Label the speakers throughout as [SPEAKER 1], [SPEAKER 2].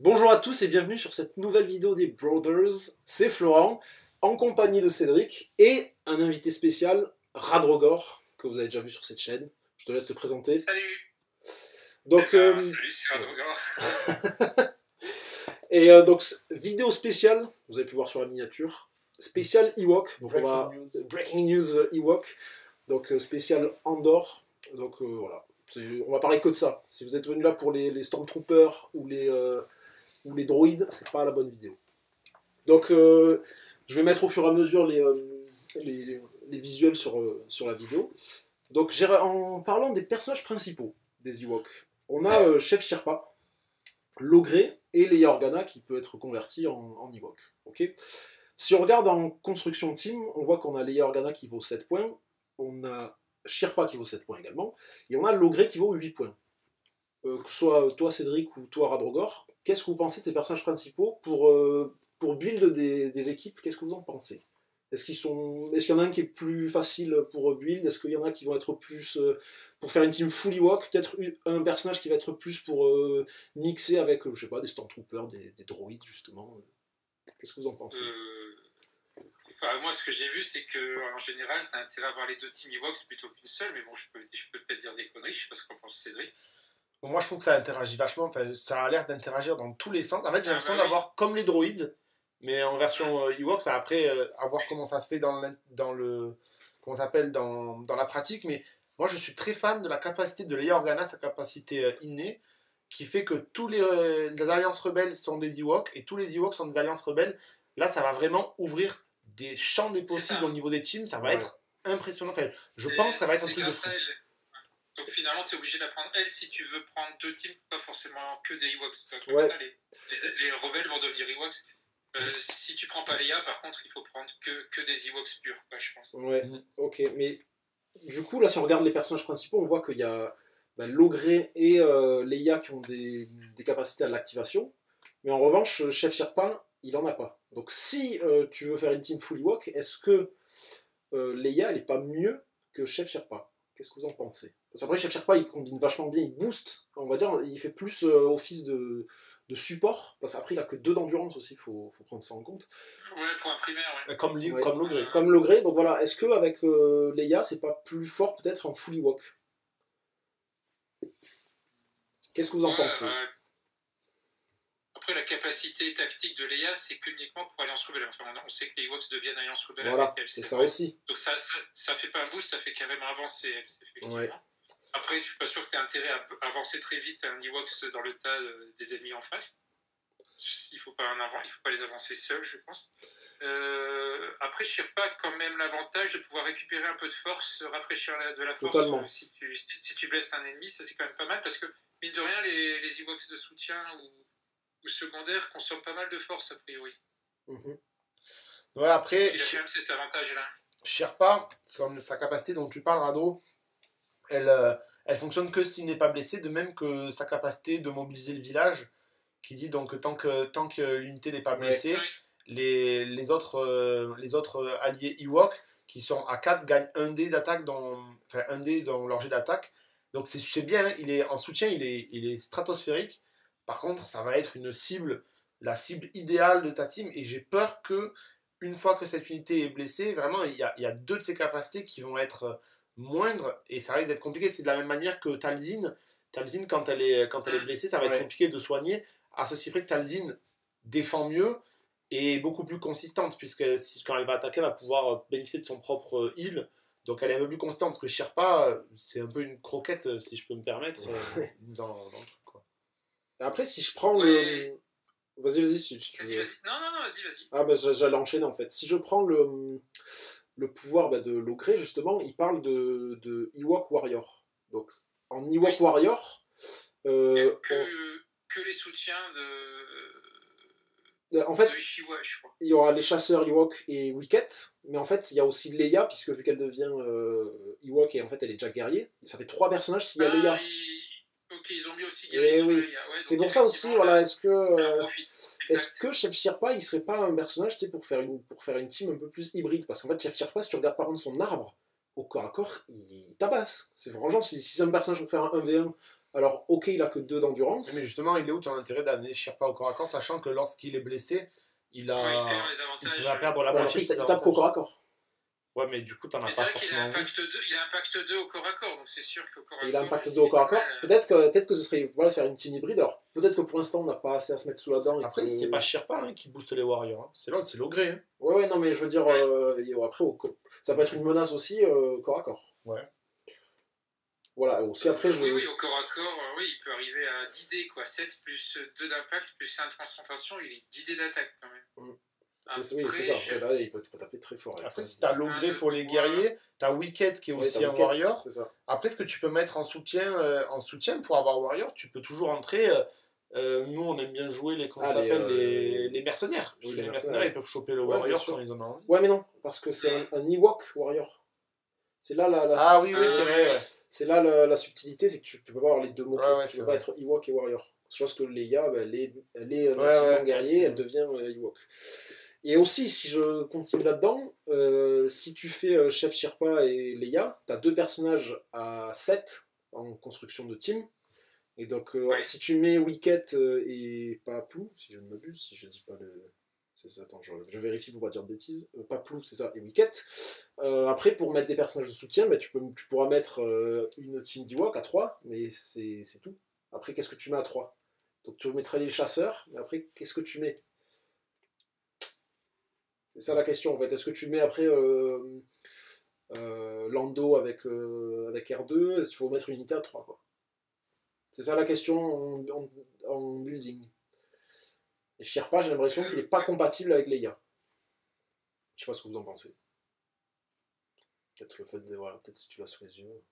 [SPEAKER 1] Bonjour à tous et bienvenue sur cette nouvelle vidéo des Brothers. C'est Florent, en compagnie de Cédric et un invité spécial, Radrogor, que vous avez déjà vu sur cette chaîne. Je te laisse te présenter.
[SPEAKER 2] Salut.
[SPEAKER 1] Donc,
[SPEAKER 2] Salut, c'est Radrogor.
[SPEAKER 1] donc, vidéo spéciale, vous avez pu voir sur la miniature, spécial Ewok. Donc Breaking News Ewok. Donc spécial Andor. Donc voilà, on va parler que de ça. Si vous êtes venu là pour les Stormtroopers ou les droïdes, c'est pas la bonne vidéo. Donc je vais mettre au fur et à mesure les visuels sur la vidéo. Donc en parlant des personnages principaux des Ewoks, on a Chef Sherpa, Logré et Leia Organa qui peut être converti en Ewok. Okay, si on regarde en construction team, on voit qu'on a Leia Organa qui vaut 7 points, on a Sherpa qui vaut 7 points également, et on a Logré qui vaut 8 points. Que ce soit toi Cédric ou toi Radrogor, qu'est-ce que vous pensez de ces personnages principaux pour build des équipes? Qu'est-ce que vous en pensez? Est-ce qu'il y en a un qui est plus facile pour build? Est-ce qu'il y en a qui vont être plus pour faire une team full Ewok? Peut-être un personnage qui va être plus pour mixer avec, je sais pas, des Stormtroopers, des droïdes justement. Qu'est-ce que vous en pensez?
[SPEAKER 2] Moi, ce que j'ai vu, c'est qu'en général, tu as intérêt à avoir les deux teams Ewoks plutôt qu'une seule, mais bon, je peux peut-être dire des conneries, je sais pas ce qu'en pense Cédric.
[SPEAKER 3] Bon, moi, je trouve que ça interagit vachement, enfin, ça a l'air d'interagir dans tous les sens. En fait, j'ai l'impression d'avoir comme les droïdes, mais en version Ewok. Enfin, après, à voir comment ça se fait dans le comment ça s'appelle dans la pratique. Mais moi, je suis très fan de la capacité de Leia Organa, sa capacité innée, qui fait que tous les alliances rebelles sont des Ewoks et tous les Ewoks sont des alliances rebelles. Là, ça va vraiment ouvrir des champs des possibles au niveau des teams. Ça va être impressionnant. Enfin, je pense que ça va être un truc de fou.
[SPEAKER 2] Donc finalement, tu es obligé d'apprendre elle si tu veux prendre deux teams, pas forcément que des Ewoks. Comme
[SPEAKER 1] Ouais.
[SPEAKER 2] ça, les rebelles vont devenir Ewoks. Si tu prends pas Leia, par contre, il faut prendre que des Ewoks purs, quoi, je pense.
[SPEAKER 1] Ouais, ok. Mais du coup, là, si on regarde les personnages principaux, on voit qu'il y a Logré et Leia qui ont des capacités à l'activation. Mais en revanche, Chef Sherpa, il en a pas. Donc si tu veux faire une team full Ewok, est-ce que Leia, elle est pas mieux que Chef Sherpa? Qu'est-ce que vous en pensez? Parce qu'après, Chef Sherpa, il combine vachement bien, il booste, on va dire, il fait plus office de support, parce qu'après, il a que 2 d'endurance aussi, il faut prendre ça en compte.
[SPEAKER 2] Ouais, pour un primaire, ouais.
[SPEAKER 3] Comme Logré.
[SPEAKER 1] Comme Logré, donc voilà, est-ce qu'avec Leia, c'est pas plus fort peut-être en full Ewok? Qu'est-ce que vous en pensez?
[SPEAKER 2] Après, la capacité tactique de Leia, c'est qu'uniquement pour Alliance Rebelle. Enfin, on sait que les Ewoks deviennent Alliance Rebelle
[SPEAKER 1] voilà,
[SPEAKER 2] avec elle.
[SPEAKER 1] C'est ça vrai. Aussi.
[SPEAKER 2] Donc ça fait pas un boost, ça fait carrément avancer elle, effectivement. Ouais. Après, je suis pas sûr que tu aies intérêt à avancer très vite un Ewoks dans le tas des ennemis en face. Il faut pas les avancer seuls, je pense. Après, Sherpa a quand même l'avantage de pouvoir récupérer un peu de force, rafraîchir de la force si tu blesses un ennemi. Ça, c'est quand même pas mal parce que, mine de rien, les Ewoks de soutien ou secondaires consomment pas mal de force, a priori.
[SPEAKER 3] Ouais, après,
[SPEAKER 2] il a quand même cet avantage-là.
[SPEAKER 3] Sherpa, comme sa capacité dont tu parles, Rado, elle fonctionne que s'il n'est pas blessé, de même que sa capacité de mobiliser le village, qui dit donc tant que l'unité n'est pas blessée, les autres alliés Ewok qui sont à 4 gagnent 1 dé d'attaque enfin 1 dé dans leur jet d'attaque. Donc c'est bien, hein, il est en soutien, il est stratosphérique. Par contre, ça va être la cible idéale de ta team, et j'ai peur que une fois que cette unité est blessée, vraiment il y a 2 de ses capacités qui vont être moindres, et ça risque d'être compliqué. C'est de la même manière que Talzin, quand elle est blessée, ça va être compliqué de soigner, à ceci près que Talzin défend mieux et est beaucoup plus consistante, puisque quand elle va attaquer, elle va pouvoir bénéficier de son propre heal. Donc elle est un peu plus constante, parce que Sherpa, c'est un peu une croquette, si je peux me permettre, dans le truc, quoi.
[SPEAKER 1] Après, si je prends le... Vas-y, si tu veux.
[SPEAKER 2] Non, vas-y.
[SPEAKER 1] Ah, bah j'allais enchaîner, en fait. Si je prends le pouvoir de Logré, justement, il parle de Ewok Warrior. Donc, en Ewok Warrior...
[SPEAKER 2] que les soutiens
[SPEAKER 1] en fait,
[SPEAKER 2] de Ishiwa, je crois.
[SPEAKER 1] Il y aura les chasseurs Ewok et Wicket, mais en fait, il y a aussi Leia, puisque vu qu'elle devient Ewok et en fait, elle est déjà guerrier. Ça fait 3 personnages s'il y a Leia.
[SPEAKER 2] Ok, ils ont mis aussi guerrier sur Leia. Ouais,
[SPEAKER 1] c'est pour ça aussi, voilà, est-ce que Chef Sherpa, il serait pas un personnage, tu sais, pour faire une team un peu plus hybride? Parce qu'en fait, Chef Sherpa, si tu regardes par contre son arbre, au corps à corps, il tabasse. C'est franchement, si c'est un personnage pour faire un 1v1 Alors, ok, il a que 2 d'endurance.
[SPEAKER 3] Mais justement, il est où ton intérêt d'amener Sherpa au corps à corps, sachant que lorsqu'il est blessé, il va perdre la moitié de ses
[SPEAKER 1] avantages. Il tape au corps à corps.
[SPEAKER 3] Ouais, mais du coup, t'en as pas
[SPEAKER 2] forcément. Mais c'est vrai qu'il a impact 2 au corps à corps, donc c'est sûr qu'au corps à corps.
[SPEAKER 1] Il a impact 2 au corps à corps. Peut-être que ce serait faire une team hybride. Alors, peut-être que pour l'instant, on n'a pas assez à se mettre sous la dent.
[SPEAKER 3] Après, c'est pas Sherpa qui booste les Warriors. Hein. C'est l'autre, c'est Logré. Hein.
[SPEAKER 1] Ouais, non, mais je veux dire, après, ça peut être une menace aussi corps à corps.
[SPEAKER 3] Ouais.
[SPEAKER 1] Voilà, aussi après,
[SPEAKER 2] Oui, au corps à corps, il peut arriver à 10 dés, quoi. 7 plus 2 d'impact, plus 1 de concentration, il est 10 dés d'attaque quand même.
[SPEAKER 1] Oui, c'est ça. Là, il peut taper très fort.
[SPEAKER 3] Après, si t'as Logré pour les guerriers, t'as Wicked qui est aussi un Warrior. Après, ce que tu peux mettre en soutien pour avoir Warrior, tu peux toujours entrer. Nous, on aime bien jouer les mercenaires. Oui, les mercenaires, ils peuvent choper le Warrior quand ils en ont envie.
[SPEAKER 1] Ouais, mais non, parce que c'est un Ewok Warrior. C'est là
[SPEAKER 3] oui, c'est vrai.
[SPEAKER 1] C'est là la subtilité, c'est que tu peux pas avoir les deux mots. Tu peux pas être Ewok et Warrior. Chose que Leia, elle est nativement guerrier, elle devient Ewok. Et aussi, si je continue là-dedans, si tu fais Chef Sherpa et Leia, t'as 2 personnages à 7 en construction de team. Et donc, si tu mets Wicket et Paplou, si je ne m'abuse, si je dis pas le... Attends, je vérifie pour pas dire de bêtises. Paplou, c'est ça, et Wicket. Après, pour mettre des personnages de soutien, tu pourras mettre une team d'Ewok à 3, mais c'est tout. Après, qu'est-ce que tu mets à 3 ? Donc tu mettrais les chasseurs, mais après, qu'est-ce que tu mets ? C'est ça la question en fait. Est-ce que tu mets après Lando avec R2 ? Est-ce qu'il faut mettre une unité à 3 quoi ? C'est ça la question en building. Et Sherpa, j'ai l'impression qu'il n'est pas compatible avec Leia. Je sais pas ce que vous en pensez. Peut-être le fait de... Voilà, peut-être si tu l'as sous les yeux.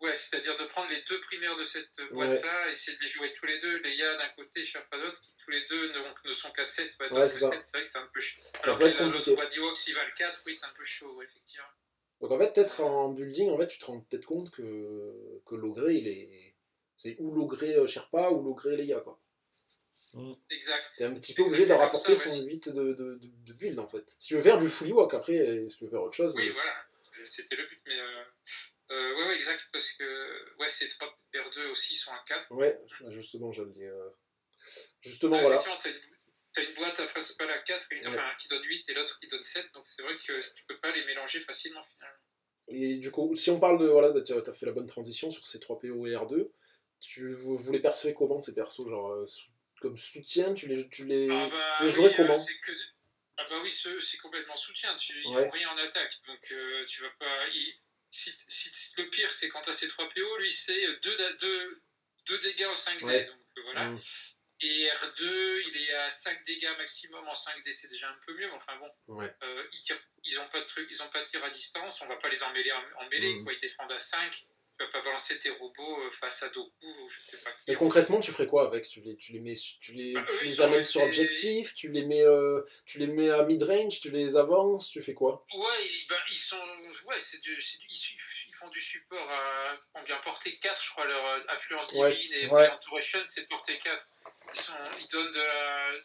[SPEAKER 2] Ouais, c'est-à-dire de prendre les 2 primaires de cette boîte-là, essayer de les jouer tous les deux, Leia d'un côté et Sherpa d'autre, qui tous les deux ne sont qu'à 7. C'est vrai que c'est un peu chaud. Alors que l'autre voit d'Ewok, s'il va le 4, oui, c'est un peu chaud, effectivement.
[SPEAKER 1] Donc en fait, peut-être en building, tu te rends peut-être compte que Logré, c'est ou Logré Sherpa ou Logré Leia, quoi.
[SPEAKER 2] Exact.
[SPEAKER 1] C'est un petit peu obligé de rapporter son 8 de build, en fait. Si tu veux faire du full Ewok, après, si tu veux faire autre chose...
[SPEAKER 2] Oui, voilà. C'était le but, mais... ouais, exact, parce que ces 3 R2 aussi sont à 4.
[SPEAKER 1] Ouais, justement, j'allais dire. Justement, voilà.
[SPEAKER 2] Effectivement, t'as une boîte à principale à 4, qui donne 8 et l'autre qui donne 7, donc c'est vrai que tu peux pas les mélanger facilement finalement.
[SPEAKER 1] Et du coup, si on parle de. Voilà, tu as fait la bonne transition sur ces 3 PO et R2, vous les percevez comment ces persos ? Genre, comme soutien, tu les jouerais comment ?
[SPEAKER 2] Ah bah oui, c'est complètement soutien, ils font rien en attaque, donc tu vas pas... Si le pire, c'est quand tu as ces 3 PO, lui, c'est 2 dégâts en 5D. Donc voilà. Et R2, il est à 5 dégâts maximum en 5D, c'est déjà un peu mieux, mais enfin bon. Ils n'ont pas de truc, ils ont pas de tir à distance, on va pas les emmêler en mêlée, quoi. Ils défendent à 5. Tu vas pas balancer tes robots face à Doku ou je sais pas qui.
[SPEAKER 1] Et concrètement, tu ferais quoi avec ? Tu les amènes sur objectif, tu les mets à mid-range, tu les avances, tu fais quoi ?
[SPEAKER 2] Ouais, ils sont. Ouais, ils font du support à combien ? Portée 4, je crois, leur influence divine et Brilliant Duration, c'est portée 4. Ils donnent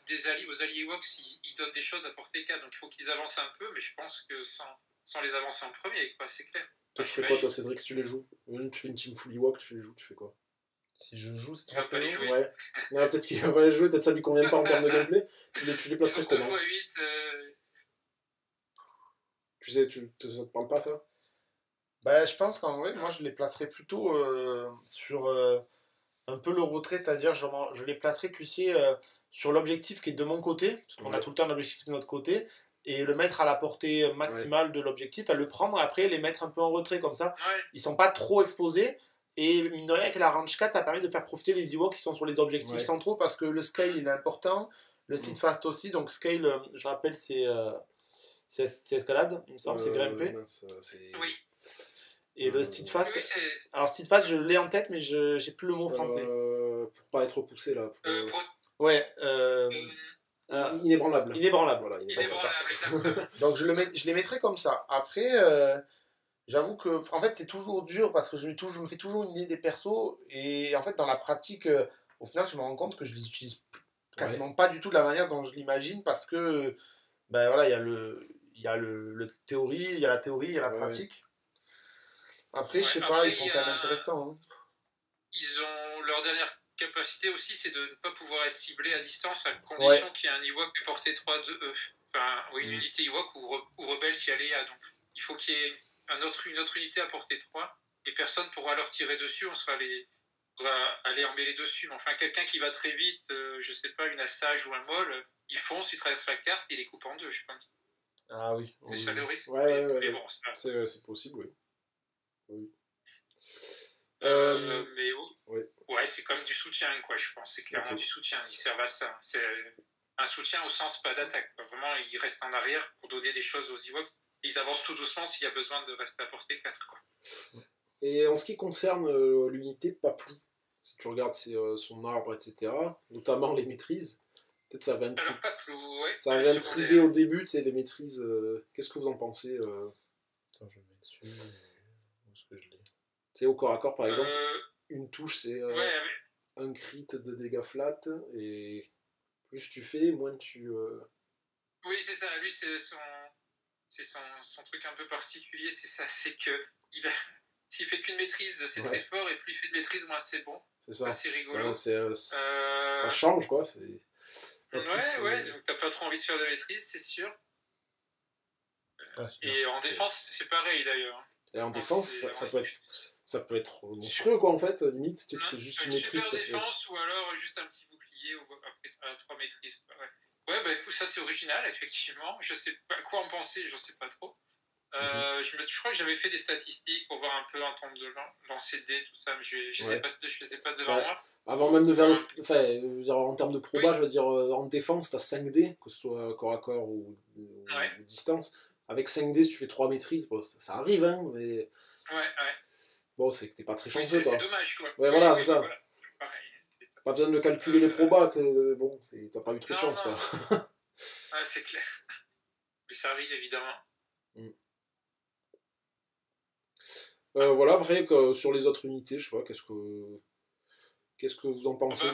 [SPEAKER 2] des alliés aux alliés Wox, ils donnent des choses à portée 4, donc il faut qu'ils avancent un peu, mais je pense que sans les avancer en premier, quoi, c'est clair.
[SPEAKER 1] Toi, tu fais quoi, toi, Cédric, si tu les joues ? Tu fais une team full Ewok, tu les joues, tu fais quoi ?
[SPEAKER 3] Si je joue, c'est
[SPEAKER 2] 3 PO.
[SPEAKER 3] pas les
[SPEAKER 2] jouer.
[SPEAKER 1] Ouais. Non, peut-être qu'il va pas les jouer, peut-être ça lui convient pas en termes de gameplay. Tu les placerais comment ?
[SPEAKER 2] 2x8.
[SPEAKER 1] Tu sais, ça te parle pas, ça ?
[SPEAKER 3] Bah, je pense qu'en vrai, moi, je les placerais plutôt sur un peu le retrait, c'est-à-dire je les placerais, tu sais, sur l'objectif qui est de mon côté, parce qu'on a tout le temps l'objectif de notre côté, et le mettre à la portée maximale de l'objectif, à le prendre après, les mettre un peu en retrait comme ça. Ils sont pas trop exposés, et mine de rien, avec la range 4, ça permet de faire profiter les Ewoks qui sont sur les objectifs centraux, parce que le scale, il est important, le steadfast aussi, donc scale, je rappelle, c'est escalade, il me semble, c'est grimper.
[SPEAKER 2] Oui.
[SPEAKER 3] Et le steadfast, alors steadfast, je l'ai en tête, mais j'ai plus le mot français.
[SPEAKER 1] Pour pas être repoussé, là.
[SPEAKER 3] Inébranlable.
[SPEAKER 1] Voilà,
[SPEAKER 2] inébranlable.
[SPEAKER 3] Donc je les mettrais comme ça. Après, j'avoue que en fait c'est toujours dur parce que je me fais toujours une idée des persos et en fait dans la pratique, au final je me rends compte que je les utilise quasiment pas du tout de la manière dont je l'imagine parce que ben voilà il y a la théorie, il y a la pratique. Après, je sais pas, ils sont quand même intéressants. Hein.
[SPEAKER 2] Ils ont leur dernière capacité aussi, c'est de ne pas pouvoir être ciblé à distance à condition qu'il y ait un Ewok de portée 3 de une unité Ewok ou rebelle si elle est à. Donc il faut qu'il y ait une autre unité à portée 3 et personne pourra leur tirer dessus, on va aller en mêler dessus. Mais enfin, quelqu'un qui va très vite, je sais pas, une Assage ou un Maul, il fonce, il traverse la carte et il les coupe en deux, je pense.
[SPEAKER 3] Ah oui.
[SPEAKER 2] C'est ça le risque.
[SPEAKER 1] Mais bon, c'est possible, oui.
[SPEAKER 2] Mais ouais, c'est comme du soutien, quoi, je pense. C'est clairement du soutien. Ils servent à ça. C'est un soutien au sens pas d'attaque. Vraiment, ils restent en arrière pour donner des choses aux Ewoks. Ils avancent tout doucement s'il y a besoin de rester à portée 4, quoi.
[SPEAKER 1] Et en ce qui concerne l'unité Paplou, si tu regardes son arbre, etc., notamment les maîtrises, peut-être ça va intriguer au début, tu sais, les maîtrises. Qu'est-ce que vous en pensez
[SPEAKER 3] Attends, je vais dessus. Où est-ce que je l'ai ?
[SPEAKER 1] Tu sais, au corps à corps, par exemple, une touche, c'est un crit de dégâts flat, et plus tu fais, moins tu...
[SPEAKER 2] Oui, c'est ça. Lui, c'est son truc un peu particulier, c'est ça. C'est que s'il fait qu'une maîtrise, c'est très fort, et plus il fait de maîtrise, moins c'est bon. C'est ça. C'est rigolo.
[SPEAKER 1] Ça change, quoi.
[SPEAKER 2] Ouais, donc t'as pas trop envie de faire de maîtrise, c'est sûr. Et en défense, c'est pareil, d'ailleurs.
[SPEAKER 1] Et en défense, ça peut être monstrueux, quoi, en fait, limite. Tu fais juste une maîtrise.
[SPEAKER 2] Super défense, ou alors juste un petit bouclier après 3 maîtrises. Ouais, bah écoute, ça c'est original, effectivement. Je sais pas quoi en penser, je sais pas trop. Je crois que j'avais fait des statistiques pour voir un peu en termes de lancer de dés, tout ça, mais je les ai pas devant moi.
[SPEAKER 1] Avant même de faire en termes de proba, je veux dire, en défense, t'as 5 dés, que ce soit corps à corps ou distance. Avec 5 dés, si tu fais 3 maîtrises, bon, ça arrive, hein, mais... Bon, c'est que t'es pas très chanceux, quoi.
[SPEAKER 2] C'est dommage, quoi.
[SPEAKER 1] Ouais, voilà, c'est ça.
[SPEAKER 2] Voilà. Pareil, c'est ça.
[SPEAKER 1] Pas besoin de calculer les probas, que bon, t'as pas eu trop de chance, quoi.
[SPEAKER 2] Ouais, c'est clair. Mais ça arrive, évidemment.
[SPEAKER 1] Voilà, après, sur les autres unités, je sais pas, qu'est-ce que vous en pensez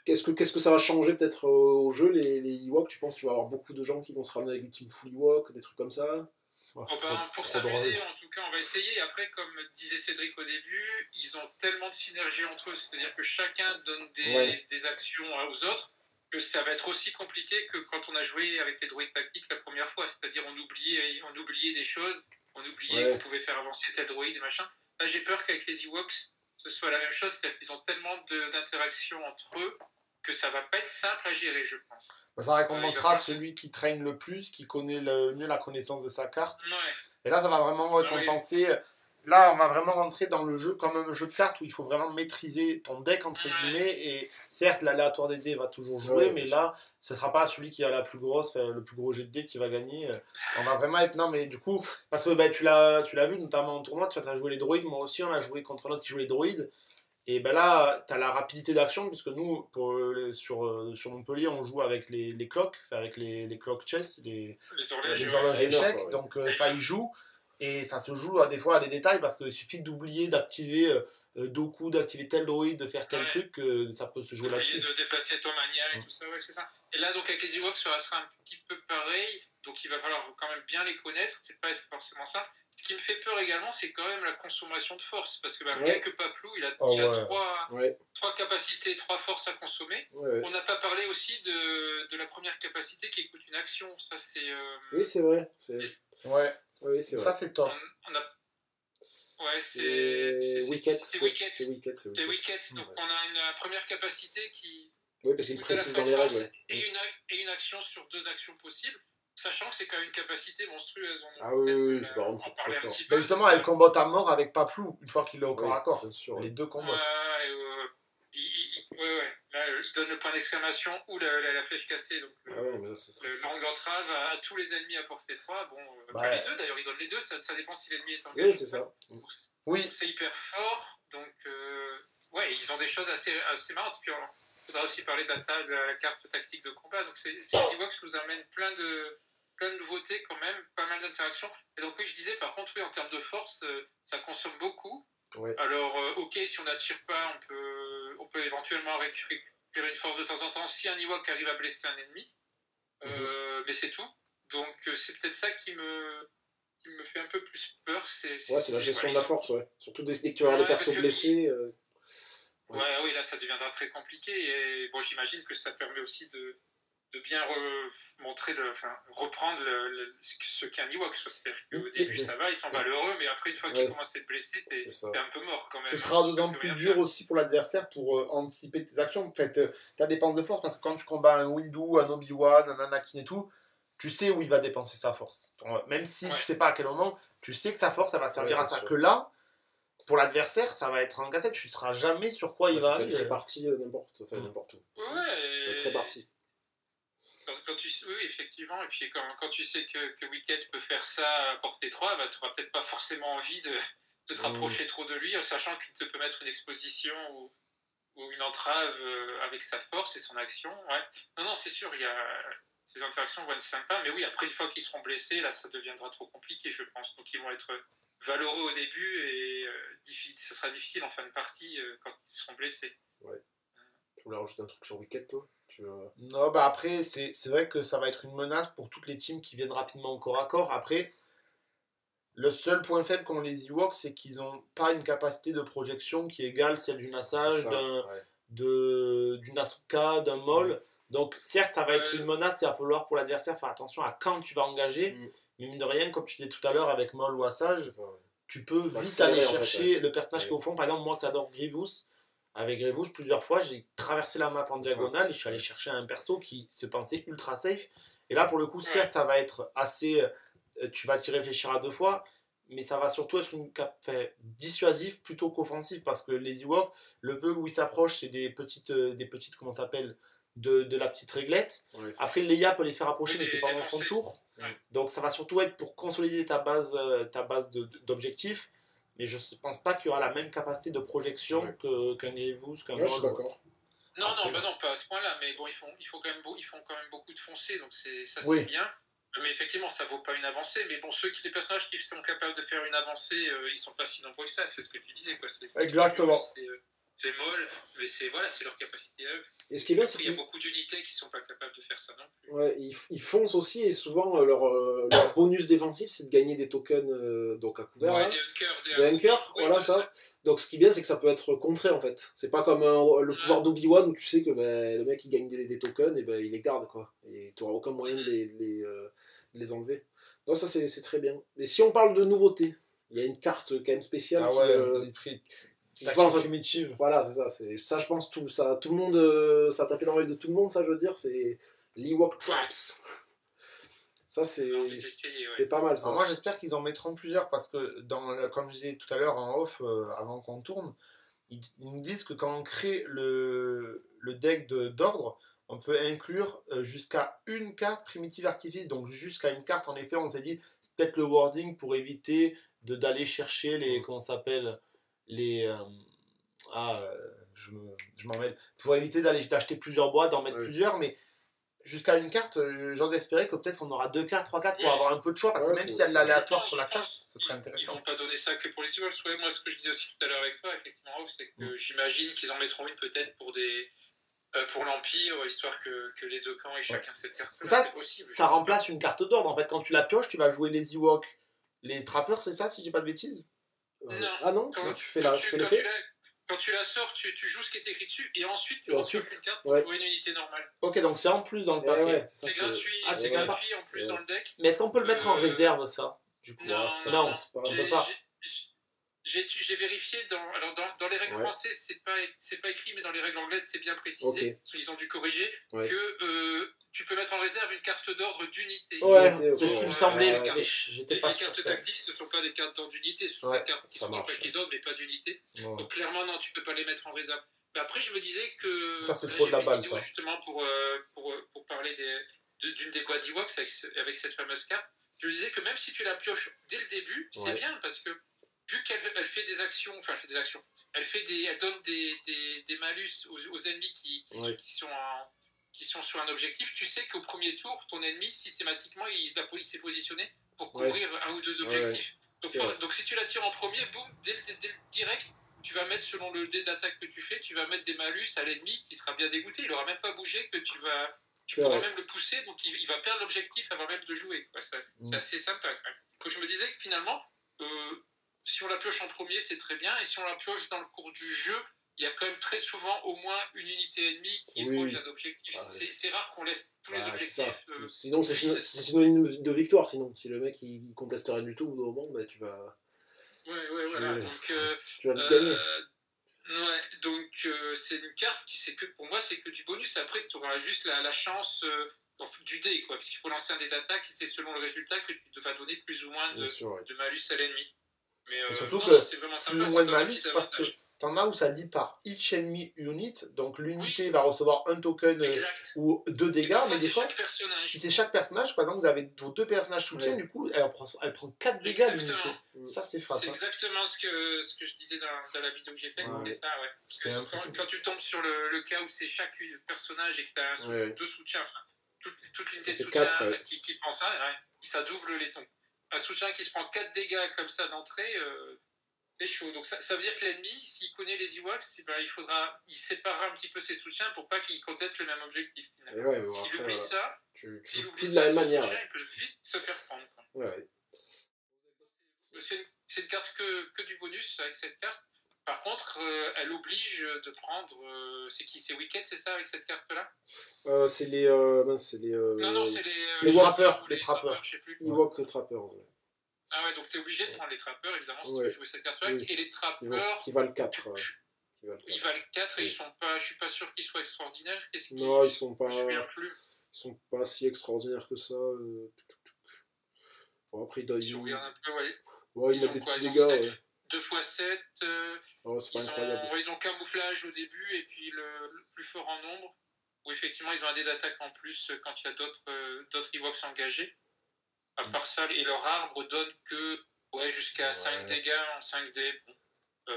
[SPEAKER 1] qu'est-ce que ça va changer peut-être au jeu, les Ewoks? Tu penses qu'il va y avoir beaucoup de gens qui vont se ramener avec des teams full Ewok, des trucs comme ça?
[SPEAKER 2] Pour s'amuser, en tout cas, on va essayer. Après, comme disait Cédric au début, ils ont tellement de synergie entre eux, c'est-à-dire que chacun donne des actions aux autres, que ça va être aussi compliqué que quand on a joué avec les droïdes tactiques la première fois. C'est-à-dire on oubliait des choses, on oubliait qu'on pouvait faire avancer tel droïde et machin. Là, j'ai peur qu'avec les Ewoks, ce soit la même chose, c'est-à-dire qu'ils ont tellement d'interactions entre eux que ça va pas être simple à gérer, je pense.
[SPEAKER 3] Ça récompensera celui qui traîne le plus, qui connaît le mieux la connaissance de sa carte. Et là, ça va vraiment récompenser. Là, on va vraiment rentrer dans le jeu comme un jeu de cartes où il faut vraiment maîtriser ton deck, entre guillemets. Et certes, l'aléatoire des dés va toujours jouer, mais là, ce ne sera pas celui qui a le plus gros jet de dés qui va gagner. On va vraiment être... Non, mais du coup, parce que tu l'as vu, notamment en tournoi, tu as joué les droïdes. Moi aussi, on a joué contre l'autre qui joue les droïdes. Et ben là, tu as la rapidité d'action, puisque nous, sur Montpellier, on joue avec les clocks, avec les clock chess, les horloges d'échecs, donc ça y joue, et ça se joue des fois à des détails, parce qu'il suffit d'oublier d'activer Doku, d'activer tel droïde, de faire tel truc, ça peut se jouer là-dessus.
[SPEAKER 2] De déplacer ton manière et tout ça, c'est ça. Et là, donc avec les Ewoks, ça sera un petit peu pareil, donc il va falloir quand même bien les connaître, c'est pas forcément ça. Ce qui me fait peur également, c'est quand même la consommation de force, parce que rien que Paplou, il a 3 capacités, 3 forces à consommer. On n'a pas parlé aussi de la première capacité qui coûte une action, ça c'est...
[SPEAKER 1] Oui, c'est vrai.
[SPEAKER 3] Ça c'est top.
[SPEAKER 1] C'est Wicked.
[SPEAKER 2] Donc on a une première capacité qui...
[SPEAKER 1] Oui, parce qu'il précise dans les règles.
[SPEAKER 2] Et une action sur 2 actions possibles. Sachant que c'est quand même une capacité monstrueuse.
[SPEAKER 1] C'est par contre, c'est très fort.
[SPEAKER 3] Mais justement, elle combatte à mort avec Paplou, une fois qu'il est au corps à corps. Les deux combattent.
[SPEAKER 2] Là, il donne le point d'exclamation ou la flèche cassée. Donc, l'angle entrave à tous les ennemis à portée 3. Les deux, d'ailleurs, il donne les deux. Ça dépend si l'ennemi est engagé.
[SPEAKER 1] Oui, c'est ça.
[SPEAKER 3] Oui.
[SPEAKER 2] C'est hyper fort. Donc, ils ont des choses assez marrantes. Puis, il faudra aussi parler de la carte tactique de combat. Donc, ces Ewoks nous amènent plein de nouveautés quand même, pas mal d'interactions. Et donc oui, je disais, par contre, en termes de force, ça consomme beaucoup. Alors, si on n'attire pas, on peut éventuellement récupérer une force de temps en temps si un Ewok arrive à blesser un ennemi. Mais c'est tout. Donc c'est peut-être ça qui qui me fait un peu plus peur, c'est
[SPEAKER 1] la gestion de la force, ouais. Surtout dès que tu vas avoir des persos
[SPEAKER 2] parce que
[SPEAKER 1] blessés.
[SPEAKER 2] oui, là, ça deviendra très compliqué. Et bon, j'imagine que ça permet aussi de bien reprendre ce qu'est un Ewok. C'est-à-dire qu'au début, ça va, ils sont valeureux, mais après, une fois qu'ils commencent à être blessés, t'es un peu mort quand même.
[SPEAKER 3] Ce sera d'autant plus dur aussi pour l'adversaire pour anticiper tes actions. En fait, ta dépense de force, parce que quand tu combats un Windu, un Obi-Wan, un Anakin et tout, tu sais où il va dépenser sa force. Même si tu sais pas à quel moment, tu sais que sa force, ça va servir à ça. Que là, pour l'adversaire, ça va être en cassette, tu ne sauras jamais sur quoi il va aller.
[SPEAKER 1] Il est parti n'importe où.
[SPEAKER 2] Ouais.
[SPEAKER 1] Il est très parti.
[SPEAKER 2] Oui, effectivement. Et puis quand tu sais que Wicket peut faire ça à portée 3, bah, tu n'auras peut-être pas forcément envie de te rapprocher trop de lui, en sachant qu'il te peut mettre une exposition ou une entrave avec sa force et son action. Ouais. Non, c'est sûr, il y a ces interactions vont être sympas, mais oui, après, une fois qu'ils seront blessés, là, ça deviendra trop compliqué, je pense. Donc, ils vont être valeureux au début et ce sera difficile en fin de partie quand ils seront blessés.
[SPEAKER 1] Ouais. Tu voulais rajouter un truc sur Wicket, toi?
[SPEAKER 3] Non, bah après, c'est vrai que ça va être une menace pour toutes les teams qui viennent rapidement au corps à corps. Après, le seul point faible qu'ont les Ewoks, c'est qu'ils n'ont pas une capacité de projection qui est égale celle d'une Asajj, d'une Ahsoka, d'un Maul. Donc, certes, ça va être une menace, il va falloir pour l'adversaire faire attention à quand tu vas engager. Mais mine de rien, comme tu disais tout à l'heure avec Maul ou Asajj, tu peux vite aller chercher le personnage qui est au fond. Par exemple, moi qui adore Grievous, avec Grievous, plusieurs fois, j'ai traversé la map en diagonale et je suis allé chercher un perso qui se pensait ultra safe. Et là, pour le coup, certes, ça va être assez... tu vas t'y réfléchir à deux fois, mais ça va surtout être dissuasif plutôt qu'offensif, parce que les Ewoks, le peu où ils s'approchent, c'est des petites comment ça s'appelle, de la petite réglette. Après, Leia peut les faire approcher, mais c'est pendant son tour. Donc ça va surtout être pour consolider ta base d'objectifs. Mais je ne pense pas qu'il y aura la même capacité de projection qu'un Grievous, qu'un Maul.
[SPEAKER 1] Je suis d'accord.
[SPEAKER 2] Non, pas à ce point-là, mais bon, ils font quand même beaucoup de foncés, donc c'est bien. Mais effectivement, ça vaut pas une avancée. Mais bon, les personnages qui sont capables de faire une avancée, ils sont pas si nombreux que ça. C'est ce que tu disais, quoi.
[SPEAKER 3] Exactement.
[SPEAKER 2] C'est molle, mais c'est leur capacité à eux.
[SPEAKER 1] Et ce qui est bien, c'est
[SPEAKER 2] qu'il y a beaucoup d'unités qui sont pas capables de faire ça non plus.
[SPEAKER 1] Ouais, ils foncent aussi, et souvent leur bonus défensif, c'est de gagner des tokens donc à couvert.
[SPEAKER 2] Des
[SPEAKER 1] hunkers, voilà ça. Donc ce qui est bien, c'est que ça peut être contré en fait. C'est pas comme le pouvoir d'Obi-Wan où tu sais que le mec il gagne des tokens et il les garde quoi. Et tu n'auras aucun moyen de les enlever. Donc ça c'est très bien. Mais si on parle de nouveautés, il y a une carte quand même spéciale
[SPEAKER 3] primitive.
[SPEAKER 1] Voilà, c'est ça. Ça, je pense, tout le monde, ça a tapé dans l'œil de tout le monde, ça, je veux dire, c'est l'Ewok Traps. Ça, c'est pas mal, ça.
[SPEAKER 3] Alors moi, j'espère qu'ils en mettront plusieurs, parce que, comme je disais tout à l'heure en off, avant qu'on tourne, ils nous disent que quand on crée le deck d'ordre, on peut inclure jusqu'à une carte primitive artifice. Donc, jusqu'à une carte, en effet, on s'est dit, c'est peut-être le wording pour éviter d'aller chercher les... Comment ça s'appelle je m'en mêle. Pour éviter d'acheter plusieurs boîtes, d'en mettre plusieurs, mais jusqu'à une carte, j'ose espérer que peut-être on aura 2 cartes, 3 cartes pour avoir un peu de choix, parce que même s'il y a de l'aléatoire sur la carte, ce serait intéressant.
[SPEAKER 2] Ils vont pas donner ça que pour les Ewoks. Moi, ce que je disais aussi tout à l'heure avec toi, effectivement, c'est que j'imagine qu'ils en mettront une peut-être pour l'Empire, histoire que les deux camps aient chacun cette carte.
[SPEAKER 3] Ça, c'est possible. Ça remplace une carte d'ordre. En fait, quand tu la pioches, tu vas jouer les Ewoks, les Trappers, c'est ça, si je dis pas de bêtises?
[SPEAKER 2] Non.
[SPEAKER 1] Ah non, tu fais l'effet.
[SPEAKER 2] Quand tu la sors, tu joues ce qui est écrit dessus et ensuite tu repioches une carte pour jouer une unité normale.
[SPEAKER 3] Ok, donc c'est en plus dans le paquet.
[SPEAKER 2] C'est gratuit, c'est gratuit en plus dans le deck.
[SPEAKER 3] Mais est-ce qu'on peut le mettre en réserve, ça, du coup?
[SPEAKER 2] Non,
[SPEAKER 3] on peut pas.
[SPEAKER 2] J'ai vérifié dans les règles françaises, c'est pas écrit, mais dans les règles anglaises, c'est bien précisé. Ils ont dû corriger que tu peux mettre en réserve une carte d'ordre d'unité.
[SPEAKER 3] C'est ce qui me semblait.
[SPEAKER 2] Les cartes tactiques, ce ne sont pas des cartes d'ordre d'unité, ce sont des cartes qui sont dans le paquet d'ordre, mais pas d'unité. Donc clairement, non, tu ne peux pas les mettre en réserve. Mais après, je me disais que
[SPEAKER 3] ça, c'est trop de la balle, ça.
[SPEAKER 2] Justement pour parler d'une des boîtes d'Ewoks avec cette fameuse carte. Je me disais que même si tu la pioches dès le début, c'est bien parce que vu qu'elle fait des actions, elle donne des malus aux ennemis qui sont sur un objectif, tu sais qu'au premier tour, ton ennemi, systématiquement, il s'est positionné pour couvrir un ou deux objectifs. Donc si tu la tires en premier, boum, direct, tu vas mettre, selon le dé d'attaque que tu fais, tu vas mettre des malus à l'ennemi qui sera bien dégoûté. Il n'aura même pas bougé que tu vas tu pourras même le pousser, donc il va perdre l'objectif avant même de jouer. C'est assez sympa quand même. Donc je me disais que finalement, si on la pioche en premier, c'est très bien, et si on la pioche dans le cours du jeu, il y a quand même très souvent au moins une unité ennemie qui est proche d'un objectif. C'est rare qu'on laisse tous les objectifs.
[SPEAKER 1] Sinon, c'est synonyme de victoire. Sinon, si le mec il conteste rien du tout au moment, bah, tu vas.
[SPEAKER 2] Voilà. Donc,
[SPEAKER 1] tu vas gagner.
[SPEAKER 2] Donc c'est une carte qui, c'est que pour moi, c'est que du bonus. Après, tu auras juste la chance du dé, quoi. Parce qu'il faut lancer un dé d'attaque et c'est selon le résultat que tu vas donner plus ou moins de malus à l'ennemi. Mais
[SPEAKER 3] surtout que
[SPEAKER 2] c'est vraiment sympa.
[SPEAKER 3] Plus ou moins de malus parce que t'en as où ça dit par each enemy unit, donc l'unité va recevoir un token ou 2 dégâts, mais des fois, si c'est chaque personnage, par exemple, vous avez vos 2 personnages soutien, du coup, elle prend 4 dégâts l'unité. Ça, c'est fat.
[SPEAKER 2] C'est exactement ce que je disais dans la vidéo que j'ai faite, c'est ça, quand tu tombes sur le cas où c'est chaque personnage et que tu as 2 soutiens, enfin, toute l'unité de soutien qui prend ça double les tons. Un soutien qui se prend 4 dégâts comme ça d'entrée, c'est chaud. Donc ça veut dire que l'ennemi, s'il connaît les Ewoks, il séparera un petit peu ses soutiens pour pas qu'il conteste le même objectif. S'il oublie ça, il peut vite se faire prendre. C'est une carte que du bonus avec cette carte. Par contre, elle oblige de prendre. C'est qui? C'est Wicked, c'est ça, avec cette carte-là?
[SPEAKER 1] C'est les.
[SPEAKER 2] Non, c'est
[SPEAKER 3] les trappeurs. Les trappeurs.
[SPEAKER 2] Je sais plus.
[SPEAKER 1] Ewok trappeurs.
[SPEAKER 2] Ah ouais, donc t'es obligé de prendre les trappeurs, évidemment, si tu veux jouer cette carte-là. Et les trappeurs.
[SPEAKER 1] Qui valent 4.
[SPEAKER 2] Ils valent 4 et ils sont pas. Je suis pas sûr qu'ils soient extraordinaires.
[SPEAKER 1] Non, ils sont pas.
[SPEAKER 2] Je me souviens plus.
[SPEAKER 1] Ils sont pas si extraordinaires que ça. Bon, après,
[SPEAKER 2] si on regarde un peu,
[SPEAKER 1] ils mettent des petits dégâts.
[SPEAKER 2] 2 x 7.
[SPEAKER 1] C'est pas incroyable.
[SPEAKER 2] Ils ont camouflage au début et puis le plus fort en nombre. Où effectivement, ils ont un dé d'attaque en plus quand il y a d'autres Ewoks engagés. À part ça, et leur arbre donne que jusqu'à 5 dégâts en 5D.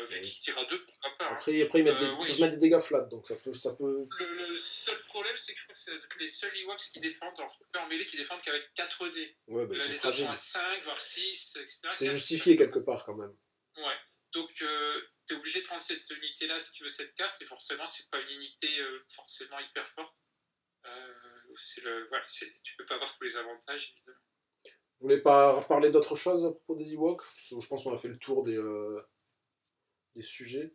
[SPEAKER 2] Vu qu'il tire à 2, pourquoi pas.
[SPEAKER 1] Après ils mettent des dégâts flat, donc ça peut...
[SPEAKER 2] Le seul problème, c'est que je crois que c'est les seuls Ewoks qui défendent, en mêlée, qui défendent qu'avec 4 dés. Les autres sont à 5, voire 6, etc.
[SPEAKER 1] C'est justifié quelque part quand même.
[SPEAKER 2] Ouais. Donc, t'es obligé de prendre cette unité-là si tu veux cette carte, et forcément, c'est pas une unité forcément hyper forte. Tu peux pas avoir tous les avantages, évidemment.
[SPEAKER 1] Vous voulez pas parler d'autre chose à propos des Ewoks? Je pense qu'on a fait le tour des sujets.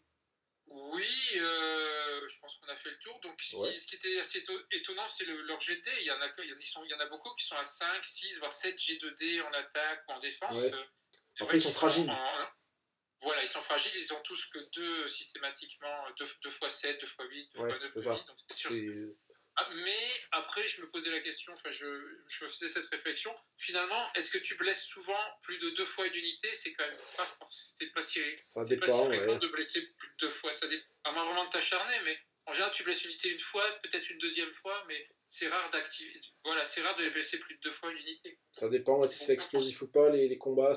[SPEAKER 2] Oui, je pense qu'on a fait le tour. Donc, ce qui était assez étonnant, c'est leur jet de dés. Il y en a beaucoup qui sont à 5, 6, voire 7 jet de dés en attaque ou en défense.
[SPEAKER 1] Après, ils sont fragiles.
[SPEAKER 2] Ils sont fragiles. Ils ont tous que 2 systématiquement, 2 x 7, 2 x 8, 2 x 9 de vie. Donc, c'est sûr. Mais après, je me posais la question, je me faisais cette réflexion. Finalement, est-ce que tu blesses souvent plus de 2 fois une unité? C'est quand même pas si fréquent de blesser plus de 2 fois. Ça dépend, à moins vraiment de t'acharner, mais en général, tu blesses une unité une fois, peut-être une deuxième fois, mais c'est rare d'activer. C'est rare de les blesser plus de 2 fois une unité.
[SPEAKER 1] Ça dépend si c'est explosif ou pas, les combats,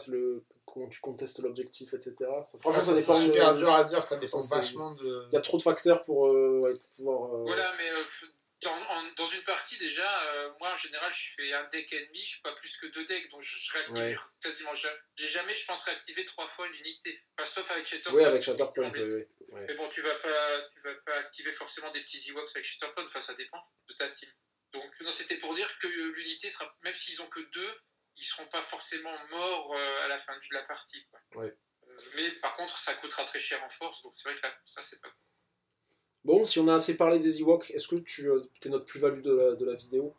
[SPEAKER 1] comment tu contestes l'objectif, etc. Franchement, ça dépend.
[SPEAKER 3] C'est super dur à dire, ça dépend vachement de.
[SPEAKER 1] Il y a trop de facteurs pour pouvoir.
[SPEAKER 2] Voilà, mais. Dans une partie, déjà, moi en général, je fais un deck ennemi, je fais pas plus que 2 decks, donc je réactive quasiment jamais. J'ai jamais, je pense, réactivé 3 fois une unité. Sauf avec Shatterpoint.
[SPEAKER 1] Oui, avec Shatterpoint,
[SPEAKER 2] Mais bon, tu vas pas activer forcément des petits Ewoks avec Shatterpoint, ça dépend de ta team. Donc, non, c'était pour dire que l'unité sera, même s'ils ont que 2, ils seront pas forcément morts à la fin de la partie. Mais par contre, ça coûtera très cher en force, donc c'est vrai que là, ça, c'est pas cool.
[SPEAKER 1] Bon, si on a assez parlé des Ewoks, est-ce que t'es notre plus-value de la vidéo?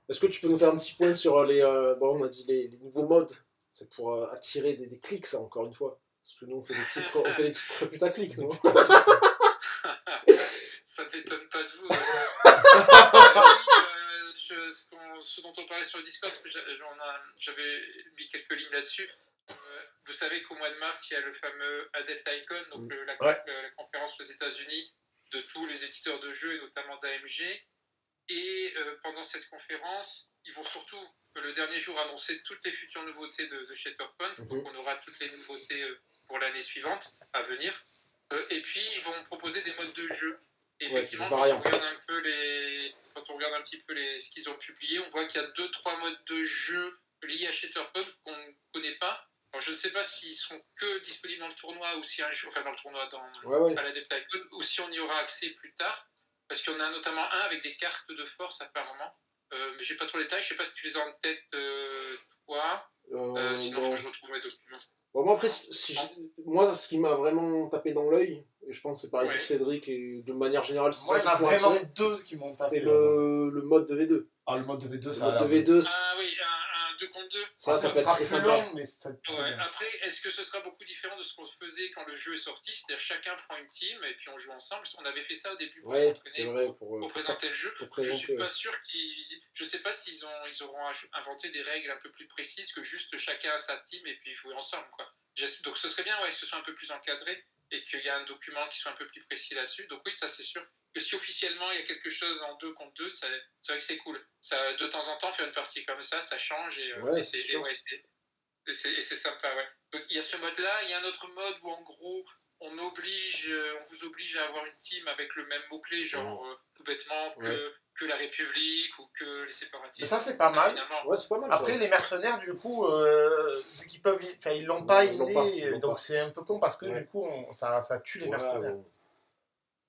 [SPEAKER 1] Est-ce que tu peux nous faire un petit point sur les... on a dit les nouveaux modes. C'est pour attirer des clics, ça, encore une fois. Parce que nous, on fait des titres putaclic, non?
[SPEAKER 2] Ça ne m'étonne pas de vous. Ce dont on parlait sur le Discord, parce que j'avais mis quelques lignes là-dessus. Vous savez qu'au mois de mars, il y a le fameux AdeptICon, donc la conférence aux États-Unis de tous les éditeurs de jeux et notamment d'AMG. Et pendant cette conférence, ils vont surtout le dernier jour annoncer toutes les futures nouveautés de Shatterpoint. Donc on aura toutes les nouveautés pour l'année suivante à venir. Et puis ils vont proposer des modes de jeu. Et effectivement, quand on regarde un petit peu ce qu'ils ont publié, on voit qu'il y a 2-3 modes de jeu liés à Shatterpoint qu'on ne connaît pas. Alors, je ne sais pas s'ils seront que disponibles dans le tournoi ou si un jour, dans le tournoi à l'AdeptICon, ou si on y aura accès plus tard, parce qu'il y en a notamment un avec des cartes de force apparemment. mais j'ai pas trop les détails. Je sais pas si tu les as en tête, toi. Sinon, faut que je retrouve mes documents.
[SPEAKER 1] Bon, moi, après, moi, ce qui m'a vraiment tapé dans l'œil, et je pense que c'est pareil pour Cédric, et de manière générale, c'est
[SPEAKER 3] moi, il y en a vraiment deux qui m'ont tapé.
[SPEAKER 1] C'est le mode de V2.
[SPEAKER 3] Ah, le mode de V2,
[SPEAKER 1] ça a l'air.
[SPEAKER 2] Ah oui, un 2 contre 2.
[SPEAKER 1] Ça peut être très sympa.
[SPEAKER 3] Long, mais
[SPEAKER 2] après, est-ce que ce sera beaucoup différent de ce qu'on faisait quand le jeu est sorti? C'est-à-dire chacun prend une team et puis on joue ensemble. On avait fait ça au début pour s'entraîner, pour présenter le jeu. Je suis pas sûr je sais pas s'ils auront inventé des règles un peu plus précises que juste chacun a sa team et puis jouer ensemble, quoi. Donc ce serait bien que ce soit un peu plus encadré et qu'il y a un document qui soit un peu plus précis là-dessus. Donc oui, ça c'est sûr. Que si officiellement il y a quelque chose en 2 contre 2, c'est vrai que c'est cool. Ça, de temps en temps, faire une partie comme ça change et c'est sympa. Ouais. Donc il y a ce mode-là, il y a un autre mode où en gros on vous oblige à avoir une team avec le même mot-clé, genre tout bêtement que la République ou que les séparatistes.
[SPEAKER 3] Mais ça c'est pas mal.
[SPEAKER 1] C'est pas mal.
[SPEAKER 3] Après
[SPEAKER 1] ça.
[SPEAKER 3] Les mercenaires du coup, vu qu'ils peuvent, ils l'ont pas inné, donc c'est un peu con parce que du coup ça tue les mercenaires.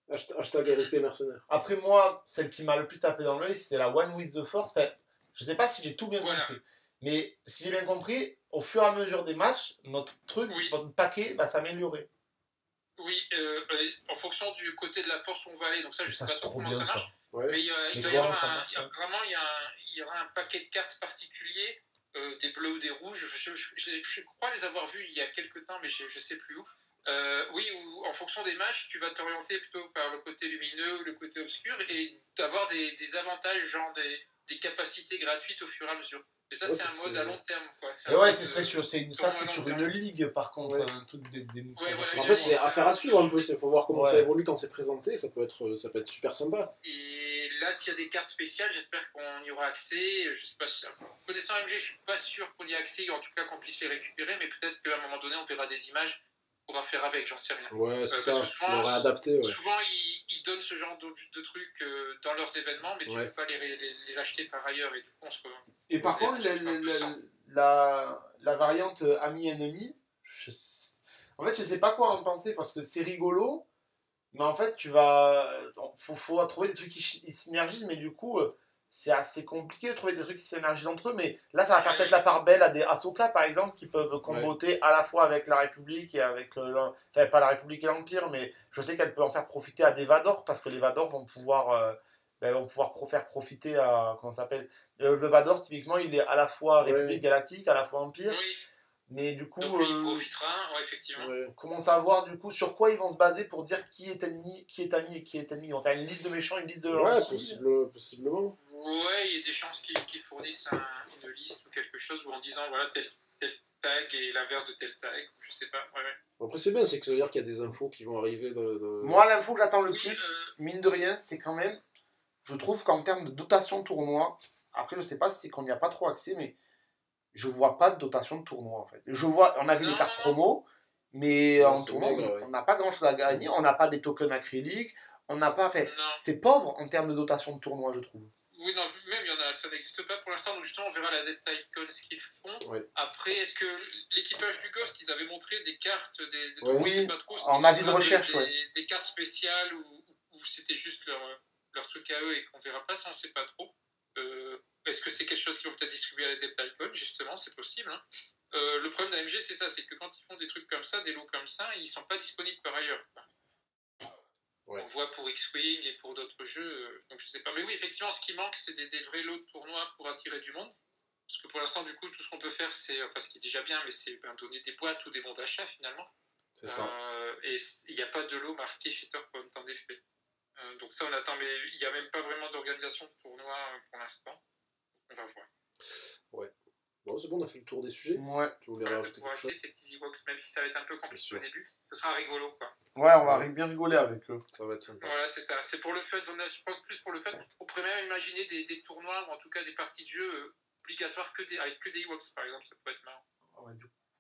[SPEAKER 1] Hashtag RP mercenaires.
[SPEAKER 3] Après moi, celle qui m'a le plus tapé dans l'œil, c'est la One with the Force. Je sais pas si j'ai tout bien compris, mais si j'ai bien compris, au fur et à mesure des matchs, notre paquet va s'améliorer.
[SPEAKER 2] Oui, en fonction du côté de la force où on va aller, donc ça je sais pas trop comment ça marche. Mais il y aura un paquet de cartes particuliers, des bleus ou des rouges, je crois les avoir vus il y a quelques temps, mais je sais plus où. Où en fonction des matchs, tu vas t'orienter plutôt par le côté lumineux ou le côté obscur et d'avoir des avantages, genre des capacités gratuites au fur et à mesure. Et ça, c'est un mode à long terme, quoi.
[SPEAKER 3] C'est sur une ligue, par contre, un truc
[SPEAKER 1] en fait, c'est affaire à suivre un peu. Il faut voir comment ça évolue quand c'est présenté. Ça peut être super sympa.
[SPEAKER 2] Et là, s'il y a des cartes spéciales, j'espère qu'on y aura accès. Je sais pas, connaissant MG, je suis pas sûr qu'on y ait accès, en tout cas qu'on puisse les récupérer, mais peut-être qu'à un moment donné, on verra des images. Pourra faire avec, j'en sais rien.
[SPEAKER 1] Ouais, c'est ça. On aurait adapté.
[SPEAKER 2] Souvent, ils donnent ce genre de trucs dans leurs événements, mais tu ne peux pas les acheter par ailleurs. Et du coup,
[SPEAKER 3] Et par contre, la variante ami-ennemi, en fait, je sais pas quoi en penser parce que c'est rigolo, mais en fait, faut trouver des trucs qui synergisent, mais du coup, c'est assez compliqué de trouver des trucs qui synergisent entre eux, mais là ça va faire peut-être la part belle à des Ahsoka par exemple qui peuvent comboter à la fois avec la République et avec pas la République et l'Empire, mais je sais qu'elle peut en faire profiter à des Vador parce que les Vador vont pouvoir faire profiter à comment ça s'appelle, le Vador typiquement il est à la fois République galactique, à la fois Empire. Mais du coup,
[SPEAKER 2] donc lui, il profitera, effectivement.
[SPEAKER 3] Comment savoir du coup sur quoi ils vont se baser pour dire qui est ennemi, qui est ami et qui est ennemi? On va faire une liste de méchants, une liste de gentils.
[SPEAKER 1] Possiblement.
[SPEAKER 2] Ouais, il y a des chances qu'ils fournissent une liste ou quelque chose ou en disant voilà tel tag et l'inverse de tel tag, je sais pas.
[SPEAKER 1] Après c'est bien, c'est que ça veut dire qu'il y a des infos qui vont arriver
[SPEAKER 3] Moi l'info que j'attends le plus, mine de rien, c'est quand même, je trouve qu'en termes de dotation tournoi, après je sais pas si c'est qu'on n'y a pas trop accès, mais je vois pas de dotation de tournoi en fait. On a vu les cartes promo, mais en tournoi, on n'a pas grand chose à gagner, on n'a pas des tokens acryliques, on n'a pas fait. C'est pauvre en termes de dotation de tournoi, je trouve.
[SPEAKER 2] Oui, non, même il y en a, ça n'existe pas pour l'instant, donc justement on verra la Delta Icon ce qu'ils font. Après, est-ce que l'équipage du Ghost, ils avaient montré des cartes,
[SPEAKER 3] oui, pas trop, en avis de recherche,
[SPEAKER 2] des cartes spéciales ou c'était juste leur truc à eux et qu'on verra pas, ça on sait pas trop. Est-ce que c'est quelque chose qu'ils vont peut-être distribuer à la Delta Icon, justement, c'est possible. Hein. Le problème d'AMG, c'est ça, c'est que quand ils font des trucs comme ça, des lots comme ça, ils sont pas disponibles par ailleurs. On voit pour X-Wing et pour d'autres jeux, donc je sais pas. Mais oui, effectivement, ce qui manque, c'est des vrais lots de tournois pour attirer du monde. Parce que pour l'instant, du coup, tout ce qu'on peut faire, c'est, enfin, ce qui est déjà bien, mais c'est donner des boîtes ou des bons d'achat, finalement.
[SPEAKER 1] C'est ça.
[SPEAKER 2] Et il n'y a pas de lot marqué Shitter comme temps d'effet. Donc ça, on attend, mais il n'y a même pas vraiment d'organisation de tournoi pour l'instant. On va voir.
[SPEAKER 1] Ouais. Bon, c'est bon, on a fait le tour des sujets.
[SPEAKER 3] Ouais.
[SPEAKER 1] Tu voulais rajouter
[SPEAKER 2] quelque chose? Ces petits Ewoks, même si ça va être un peu compliqué au début, ce sera rigolo, quoi.
[SPEAKER 3] Ouais, on va bien rigoler avec eux.
[SPEAKER 1] Ça va être sympa.
[SPEAKER 2] Voilà, c'est ça. C'est pour le fun. Je pense plus pour le fun. On pourrait même imaginer des tournois, ou en tout cas des parties de jeu obligatoires avec que des Ewoks, par exemple. Ça peut être marrant.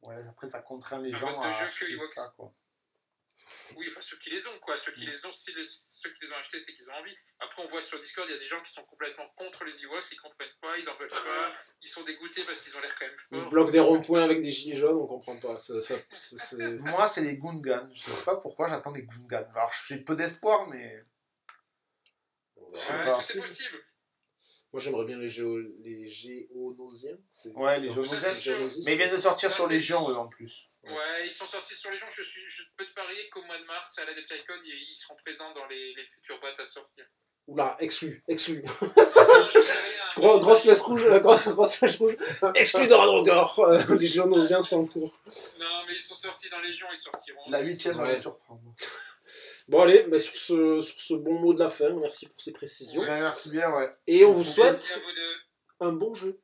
[SPEAKER 3] Ouais, après, ça contraint les gens à acheter ça, quoi.
[SPEAKER 2] Oui, enfin ceux qui les ont, quoi. Ceux qui les ont, ceux qui les ont achetés, c'est qu'ils ont envie. Après, on voit sur Discord, il y a des gens qui sont complètement contre les Ewoks, ils comprennent pas, ils en veulent pas, ils sont dégoûtés parce qu'ils ont l'air quand même forts.
[SPEAKER 1] Ils bloquent des ronds-points avec des gilets jaunes, on comprend pas.
[SPEAKER 3] Moi, c'est les Gungans. Je sais pas pourquoi j'attends les Gungans. Alors, j'ai peu d'espoir, mais.
[SPEAKER 2] Tout est possible.
[SPEAKER 1] Moi j'aimerais bien les Géonosiens.
[SPEAKER 3] Ouais, les Géonosiens. Mais ils viennent de sortir sur Légion, eux, en plus.
[SPEAKER 2] Ouais, ils sont sortis sur Légion. Je peux te parier qu'au mois de mars, à l'Adepticon, ils seront présents dans les futures boîtes à sortir.
[SPEAKER 1] Oula, exclu. Grosse flèche rouge, exclu de Radrogor. Les Géonosiens sont en cours.
[SPEAKER 2] Non, mais ils sont sortis dans Légion, ils sortiront.
[SPEAKER 3] La 8ème va les surprendre.
[SPEAKER 1] Bon allez, bah, sur ce bon mot de la fin, merci pour ces précisions.
[SPEAKER 3] Ouais, merci bien, ouais.
[SPEAKER 1] Et on vous souhaite un bon jeu.